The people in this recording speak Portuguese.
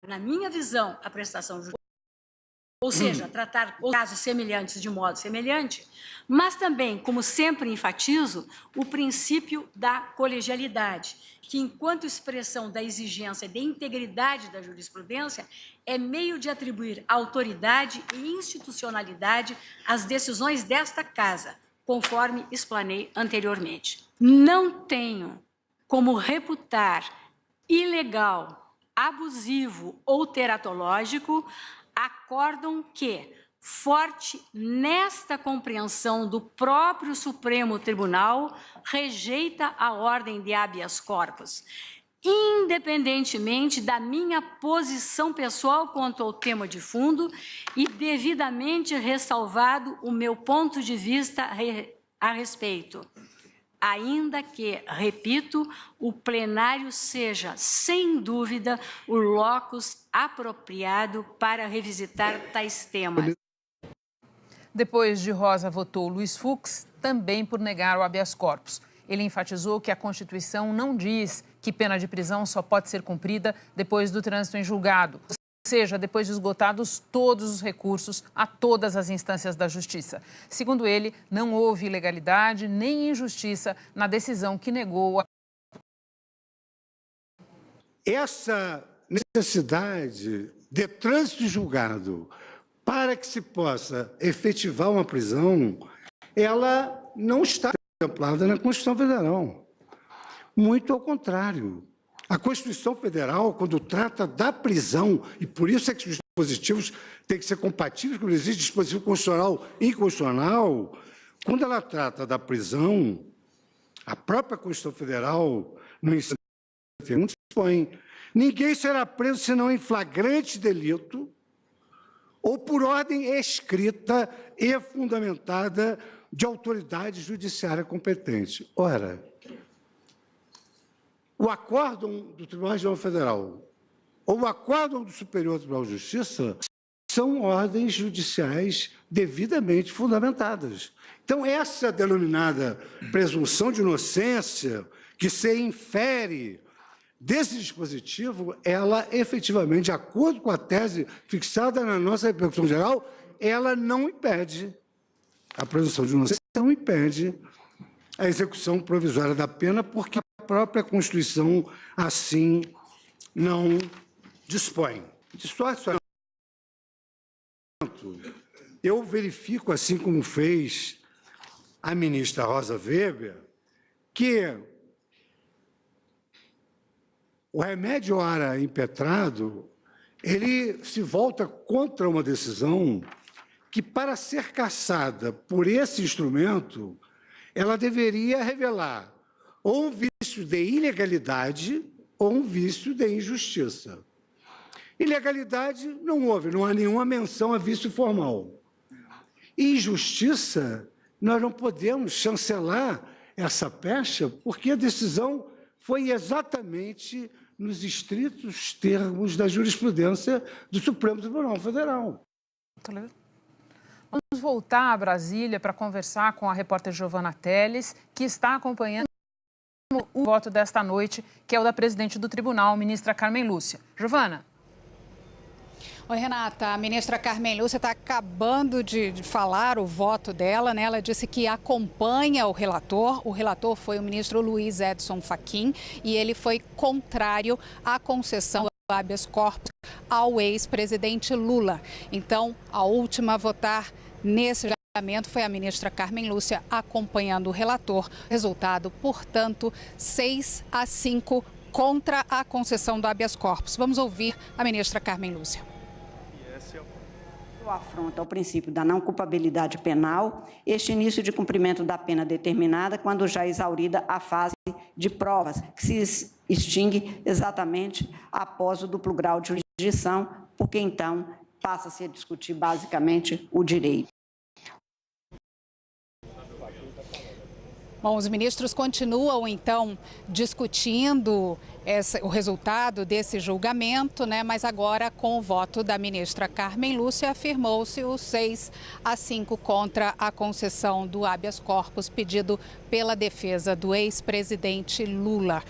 na minha visão, a prestação de ou seja, tratar casos semelhantes de modo semelhante, mas também, como sempre enfatizo, o princípio da colegialidade, que, enquanto expressão da exigência de integridade da jurisprudência, é meio de atribuir autoridade e institucionalidade às decisões desta Casa, conforme explanei anteriormente. Não tenho como reputar ilegal, abusivo ou teratológico acórdão que, forte nesta compreensão do próprio Supremo Tribunal, rejeita a ordem de habeas corpus, independentemente da minha posição pessoal quanto ao tema de fundo e devidamente ressalvado o meu ponto de vista a respeito. Ainda que, repito, o plenário seja, sem dúvida, o locus apropriado para revisitar tais temas. Depois de Rosa, votou Luiz Fux, também por negar o habeas corpus. Ele enfatizou que a Constituição não diz que pena de prisão só pode ser cumprida depois do trânsito em julgado, ou seja, depois de esgotados todos os recursos a todas as instâncias da Justiça. Segundo ele, não houve ilegalidade nem injustiça na decisão que negou a... Essa necessidade de trânsito em julgado para que se possa efetivar uma prisão, ela não está contemplada na Constituição Federal. Muito ao contrário. A Constituição Federal, quando trata da prisão, e por isso é que os dispositivos têm que ser compatíveis, quando existe dispositivo constitucional e inconstitucional, quando ela trata da prisão, a própria Constituição Federal, no inciso 31, dispõe: ninguém será preso senão em flagrante delito ou por ordem escrita e fundamentada de autoridade judiciária competente. Ora, o acórdão do Tribunal Regional Federal ou o acórdão do Superior Tribunal de Justiça são ordens judiciais devidamente fundamentadas. Então, essa denominada presunção de inocência, que se infere desse dispositivo, ela efetivamente, de acordo com a tese fixada na nossa repercussão geral, ela não impede, a presunção de inocência não impede a execução provisória da pena, porque a própria Constituição assim não dispõe. Eu verifico, assim como fez a ministra Rosa Weber, que o remédio ora impetrado, ele se volta contra uma decisão que, para ser cassada por esse instrumento, ela deveria revelar ou um vício de ilegalidade ou um vício de injustiça. Ilegalidade não houve, não há nenhuma menção a vício formal. Injustiça, nós não podemos chancelar essa pecha, porque a decisão foi exatamente nos estritos termos da jurisprudência do Supremo Tribunal Federal. Vamos voltar a Brasília para conversar com a repórter Giovana Teles, que está acompanhando o voto desta noite, que é o da presidente do tribunal, ministra Carmen Lúcia. Giovana. Oi, Renata. A ministra Carmen Lúcia está acabando de falar o voto dela, né? Ela disse que acompanha o relator. O relator foi o ministro Luiz Edson Fachin e ele foi contrário à concessão do habeas corpus ao ex-presidente Lula. Então, a última a votar nesse julgamento foi a ministra Carmen Lúcia, acompanhando o relator. Resultado, portanto, 6-5 contra a concessão do habeas corpus. Vamos ouvir a ministra Carmen Lúcia. Afronta ao princípio da não culpabilidade penal, este início de cumprimento da pena determinada quando já exaurida a fase de provas, que se extingue exatamente após o duplo grau de jurisdição, porque então passa-se a discutir basicamente o direito. Bom, os ministros continuam, então, discutindo o resultado desse julgamento, né? Mas agora, com o voto da ministra Carmen Lúcia, afirmou-se o 6-5 contra a concessão do habeas corpus pedido pela defesa do ex-presidente Lula.